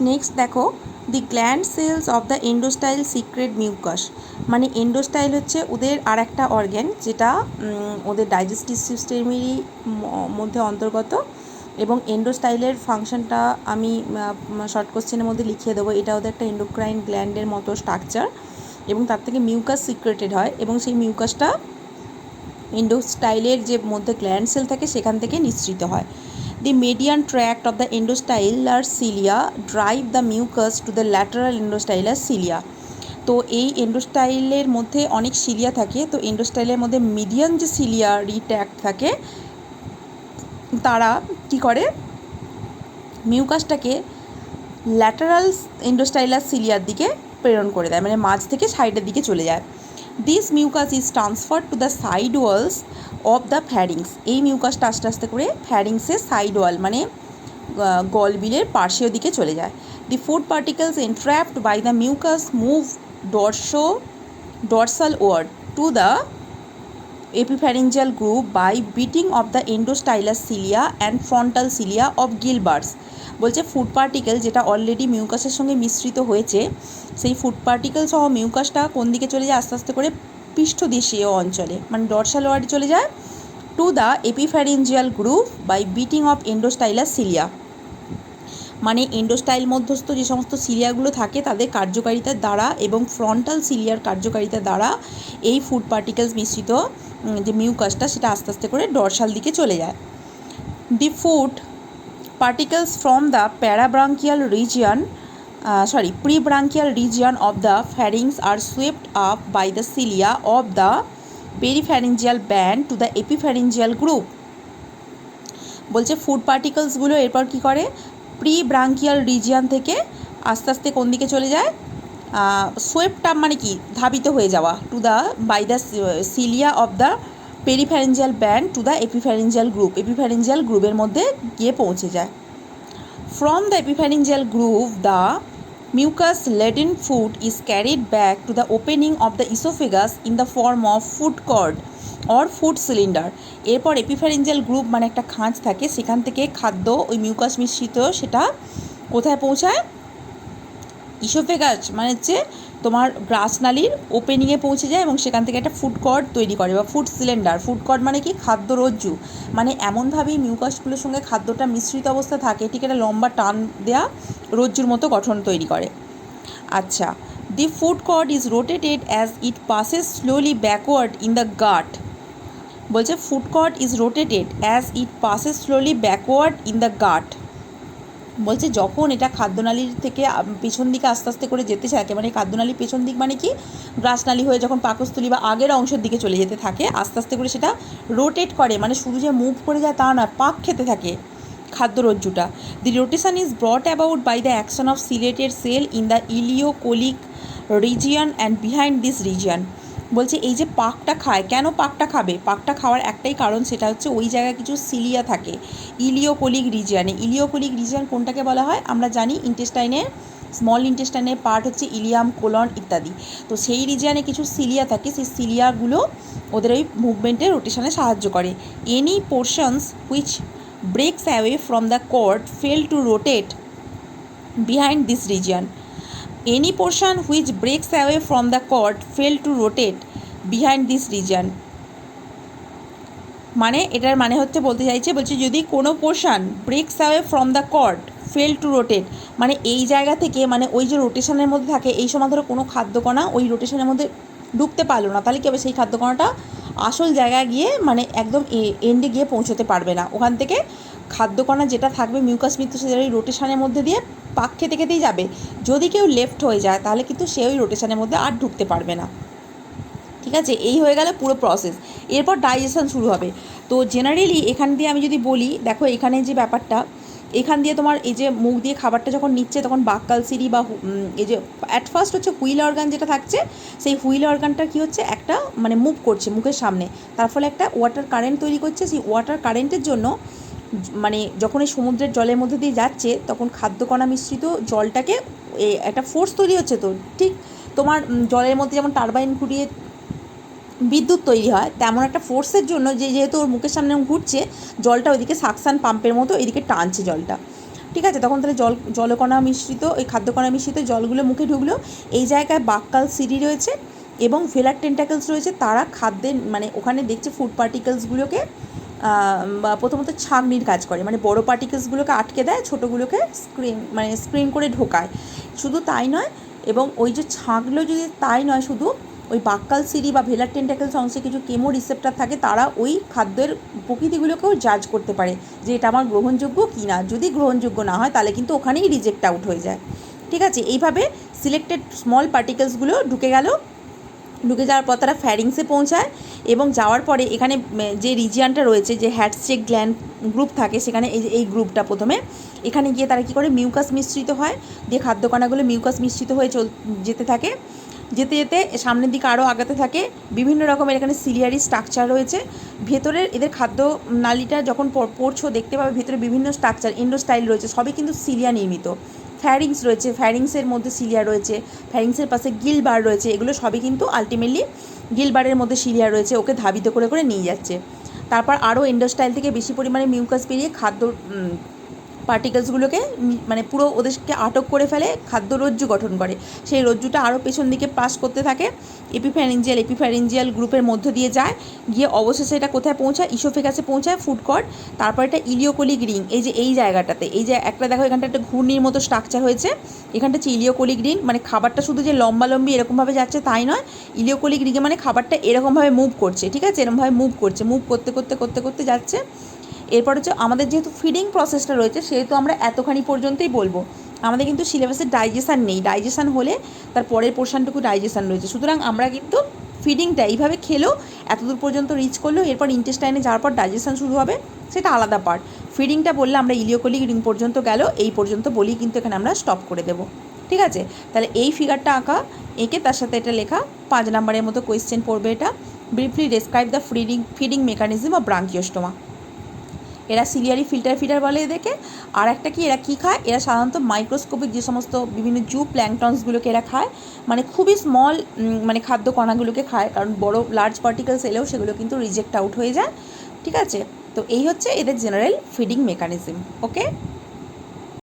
Next দেখো the gland cells of the endostyle secrete mucus, মানে endostyle হচ্ছে ওদের আর একটা অর্গ্যান যেটা ওদের ডাইজেস্টিভ সিস্টেমেরই মধ্যে অন্তর্গত, এবং এন্ডোস্টাইলের ফাংশনটা আমি শর্ট কোশ্চেনের মধ্যে লিখিয়ে দেবো। এটা ওদের একটা এন্ডোক্রাইন গ্ল্যান্ডের মতো স্ট্রাকচার, এবং তার থেকে মিউকাস সিক্রেটেড হয়, এবং সেই মিউকাসটা এন্ডোস্টাইলের যে মধ্যে গ্ল্যান্ড সেল থাকে সেখান থেকে নিঃসৃত হয়। The median tract of the endostylar cilia drive the mucus to the lateral endostylar cilia. তো এই এন্ডোস্টাইলের মধ্যে অনেক সিলিয়া থাকে, তো এন্ডোস্টাইলের মধ্যে মিডিয়ান যে সিলিয়ারি ট্র্যাক্ট থাকে তারা কি করে মিউকাসটাকে ল্যাটারাল এন্ডোস্টাইলার সিলিয়ার দিকে প্রেরণ করে দেয়, মানে মাঝ থেকে সাইডের দিকে চলে যায়। This mucus is transfer to the side walls of the pharynx. এই মিউকাসটা আস্তে আস্তে করে ফ্যারিংসের সাইড ওয়াল মানে গলবিলের পার্শ্বীয় দিকে চলে যায়। The food particles entrapped by the mucus move dorsalward to the epipharyngeal groove by beating of the endostylar cilia and frontal cilia of Gilbert's। বলছে ফুড পার্টিকেল যেটা অলরেডি মিউকাসের সঙ্গে মিশ্রিত হয়েছে, সেই ফুড পার্টিকেল সহ মিউকাসটা কোন দিকে চলে যায় আস্তে আস্তে করে পৃষ্ঠদেশীয় অঞ্চলে, মানে ডরসাল ওয়ার্ডে চলে যায় to the epipharyngeal groove by beating of endostylar cilia. মানে এন্ডোস্টাইল মধ্যস্থ যে সমস্ত সিলিয়াগুলো থাকে তাদের কার্যকারিতার দ্বারা এবং ফ্রন্টাল সিলিয়ার কার্যকারিতার দ্বারা এই ফুড পার্টিকেলস মিশ্রিত যে মিউকাসটা সেটা আস্তে আস্তে করে ডরসাল দিকে চলে যায়। The food particles from the parabranchial region prebranchial region of the pharynx are swept up by the cilia of the peripharyngeal band to the epipharyngeal groove. বলছে ফুড পার্টিকেলসগুলো এরপর কী করে প্রি ব্রাঙ্কিয়াল রিজিয়ান থেকে আস্তে আস্তে কোন দিকে চলে যায়, সোয়েপ্ট আপ মানে কি ধাবিত হয়ে যাওয়া, to the by the cilia of the peripharyngeal band to the epipharyngeal groove, epipharyngeal গ্রুপের মধ্যে গিয়ে পৌঁছে যায়। From the epipharyngeal groove the mucus laden food is carried back to the opening of the oesophagus in the form of food cord or food cylinder. এরপর epipharyngeal group মানে একটা খাঁজ থাকে, সেখান থেকে খাদ্য ওই মিউকাস মিশ্রিত সেটা কোথায় পৌঁছায়, ইসোফেগাস মানে হচ্ছে তোমার গ্রাসনালীর ওপেনিংয়ে পৌঁছে যায়, এবং সেখান থেকে একটা ফুড কর্ড তৈরি করে বা ফুড সিলিন্ডার। ফুড কর্ড মানে কি খাদ্য রজ্জু, মানে এমনভাবেই মিউকাসগুলোর সঙ্গে খাদ্যটা মিশ্রিত অবস্থা থাকে, ঠিক একটা লম্বা টান দেওয়া রজ্জুর মতো গঠন তৈরি করে। আচ্ছা, the food cord is rotated as it passes slowly backward in the gut. বলছে food cord is rotated as it passes slowly backward in the gut. বলছে যখন এটা খাদ্যনালীর থেকে পেছন দিকে আস্তে আস্তে করে যেতে থাকে, মানে খাদ্যনালীর পেছন দিক মানে কি গ্রাসনালী হয়ে যখন পাকস্থলী বা আগের অংশের দিকে চলে যেতে থাকে, আস্তে আস্তে করে সেটা রোটেট করে, মানে শুধু যে মুভ করে যায় তা না, পাক খেতে থাকে খাদ্যরজ্জুটা। The rotation is brought about by the action of ciliated cell in the ileocolic region and behind this region. বলছে এই যে পাকটা খায়, কেন পাকটা খাবে, পাকটা খাওয়ার একটাই কারণ, সেটা হচ্ছে ওই জায়গায় কিছু সিলিয়া থাকে ইলিওকোলিক রিজিয়নে। ইলিওকোলিক রিজিয়ন কোনটাকে বলা হয় আমরা জানি, ইন্টেস্টাইনের স্মল ইন্টেস্টাইনের পার্ট হচ্ছে ইলিয়াম, কোলন ইত্যাদি। তো সেই রিজিয়নে কিছু সিলিয়া থাকে, সেই সিলিয়াগুলো ওদের ওই মুভমেন্টে রোটেশনে সাহায্য করে। Any portions which breaks away from the cord fail to rotate behind this region. Any portion which breaks away from the cord fail to rotate behind this region। মানে এটার মানে হচ্ছে বলতে চাইছে, বলছে যদি কোনো portion breaks away from the cord fail to rotate, মানে এই জায়গা থেকে মানে ওই যে রোটেশনের মধ্যে থাকে এই সময় ধরো কোনো খাদ্যকণা ওই রোটেশনের মধ্যে ঢুকতে পারলো না, তাহলে কী হবে সেই খাদ্যকণাটা আসল জায়গায় গিয়ে মানে একদম এন্ডে গিয়ে পৌঁছতে পারবে না। ওখান থেকে খাদ্যকণা যেটা থাকবে মিউকাস মৃত্যু সেটা ওই রোটেশনের মধ্যে দিয়ে পাক খেতে খেতেই যাবে। যদি কেউ লেফট হয়ে যায় তাহলে কিন্তু সে ওই রোটেশনের মধ্যে আর ঢুকতে পারবে না। ঠিক আছে, এই হয়ে গেলে পুরো প্রসেস। এরপর ডাইজেশন শুরু হবে। তো জেনারেলি এখান দিয়ে আমি যদি বলি, দেখো এখানে যে ব্যাপারটা, এখান দিয়ে তোমার এই যে মুখ দিয়ে খাবারটা যখন নিচ্ছে তখন বাক্কাল সিরি বা এই যে অ্যাট ফার্স্ট হচ্ছে হুইল অর্গান যেটা থাকছে, সেই হুইল অর্গানটা কী হচ্ছে একটা মানে মুভ করছে মুখের সামনে, তার ফলে একটা ওয়াটার কারেন্ট তৈরি করছে। সেই ওয়াটার কারেন্টের জন্য মানে যখন এই সমুদ্রের জলের মধ্যে দিয়ে যাচ্ছে তখন খাদ্যকণা মিশ্রিত জলটাকে একটা ফোর্স তৈরি হচ্ছে। তো ঠিক তোমার জলের মধ্যে যেমন টারবাইন ঘুরিয়ে বিদ্যুৎ তৈরি হয়, তেমন একটা ফোর্সের জন্য যেহেতু ওর মুখের সামনে ঘুরছে জলটা ওইদিকে সাকশান পাম্পের মতো এদিকে টানছে জলটা। ঠিক আছে, তখন তাহলে জলকণা মিশ্রিত ওই খাদ্যকণা মিশ্রিত জলগুলো মুখে ঢুকলো। এই জায়গায় বাক্কাল সিরি রয়েছে এবং ভেলার টেন্টাকেলস রয়েছে, তারা খাদ্যের মানে ওখানে দেখছে ফুড পার্টিকেলসগুলোকে প্রথমত ছাঁকনির কাজ করে, মানে বড় পার্টিকেলসগুলোকে আটকে দেয়, ছোটোগুলোকে স্ক্রিন করে ঢোকায়। শুধু তাই নয়, এবং ওই যে ছাঁকলো যদি তাই নয়, শুধু ওই বাক্কাল সিরি বা ভেলার টেন্টাকেলস অংশে কিছু কেমো রিসেপ্টার থাকে, তারা ওই খাদ্যের প্রকৃতিগুলোকেও জাজ করতে পারে যে এটা আমার গ্রহণযোগ্য কি না। যদি গ্রহণযোগ্য না হয় তাহলে কিন্তু ওখানেই রিজেক্ট আউট হয়ে যায়। ঠিক আছে, এইভাবে সিলেক্টেড স্মল পার্টিকেলসগুলো ঢুকে যাওয়ার পর তারা ফ্যারিংসে পৌঁছায়, এবং যাওয়ার পরে এখানে যে রিজিয়ানটা রয়েছে, যে হ্যাডসেক গ্ল্যান্ড গ্রুপ থাকে, সেখানে এই গ্রুপটা প্রথমে এখানে গিয়ে তারা কী করে মিউকাস মিশ্রিত হয়, দিয়ে খাদ্যকণাগুলো মিউকাস মিশ্রিত হয়ে যেতে থাকে। যেতে যেতে সামনের দিকে আরও আগাতে থাকে। বিভিন্ন রকমের এখানে সিলিয়ারি স্ট্রাকচার রয়েছে। ভেতরের এদের খাদ্য নালীটা যখন পড়ছো দেখতে পাবে ভেতরে বিভিন্ন স্ট্রাকচার এন্ডোস্টাইল রয়েছে, সবই কিন্তু সিলিয়া নির্মিত। ফ্যারিংস রয়েছে, ফ্যারিংসের মধ্যে সিলিয়া রয়েছে, ফ্যারিংসের পাশে গিলবার রয়েছে, এগুলো সবই কিন্তু আলটিমেটলি গিলবারের মধ্যে সিলিয়া রয়েছে, ওকে ধাবিত করে করে নিয়ে যাচ্ছে। তারপর আরও এন্ডোস্টাইল থেকে বেশি পরিমাণে মিউকাস বেরিয়ে খাদ্য পার্টিকেলসগুলোকে মানে পুরো ওদেরকে আটক করে ফেলে, খাদ্য রজ্জু গঠন করে। সেই রজ্জুটা আরও পেছন দিকে পাস করতে থাকে, এপিফ্যারিঞ্জিয়াল গ্রুপের মধ্য দিয়ে যায়, গিয়ে অবশেষে এটা কোথায় পৌঁছায়, ইসোফেগাসে পৌঁছায়, ফুড কর্ড। তারপর এটা ইলিওকোলিক রিং, এই জায়গাটাতে এই যে একটা দেখো এখানটা একটা ঘূর্ণির মতো স্ট্রাকচার হয়েছে, এখানটা হচ্ছে ইলিওকোলিক রিং। মানে খাবারটা শুধু যে লম্বালম্বি এরকমভাবে যাচ্ছে তাই নয়, ইলিওকোলিক রিংয়ে মানে খাবারটা এরকমভাবে মুভ করছে। ঠিক আছে, এরকমভাবে মুভ করতে যাচ্ছে। এরপর হচ্ছে আমাদের যেহেতু ফিডিং প্রসেসটা রয়েছে, সেহেতু আমরা এতখানি পর্যন্তই বলবো। আমাদের কিন্তু সিলেবাসে ডাইজেশান নেই, ডাইজেশান হলে তার পরের পোর্শনটুকু ডাইজেশান রয়েছে। সুতরাং আমরা কিন্তু ফিডিংটা এইভাবে খেলেও এতদূর পর্যন্ত রিচ করলো, এরপর ইন্টেস্টাইনে যাওয়ার পর ডাইজেশান শুরু হবে, সেটা আলাদা পার্ট। ফিডিংটা বললে আমরা ইলিওকোলিক রিং পর্যন্ত গেল, এই পর্যন্ত বলি কিন্তু এখানে আমরা স্টপ করে দেবো। ঠিক আছে, তাহলে এই ফিগারটা এঁকে তার সাথে এটা লেখা 5 নম্বরের মতো কোয়েশ্চেন পড়বে এটা। Briefly describe the feeding mechanism of Branchiostoma. এরা সিলিয়ারি ফিল্টার বলে এদেরকে। আর একটা কি, এরা কী খায়, এরা সাধারণত মাইক্রোস্কোপিক যে সমস্ত বিভিন্ন প্ল্যাঙ্কটনসগুলোকে এরা খায়, মানে খুবই স্মল মানে খাদ্য কণাগুলোকে খায়, কারণ বড় লার্জ পার্টিকেলস এলেও সেগুলো কিন্তু রিজেক্ট আউট হয়ে যায়। ঠিক আছে, তো এই হচ্ছে এদের জেনারেল ফিডিং মেকানিজম। ওকে।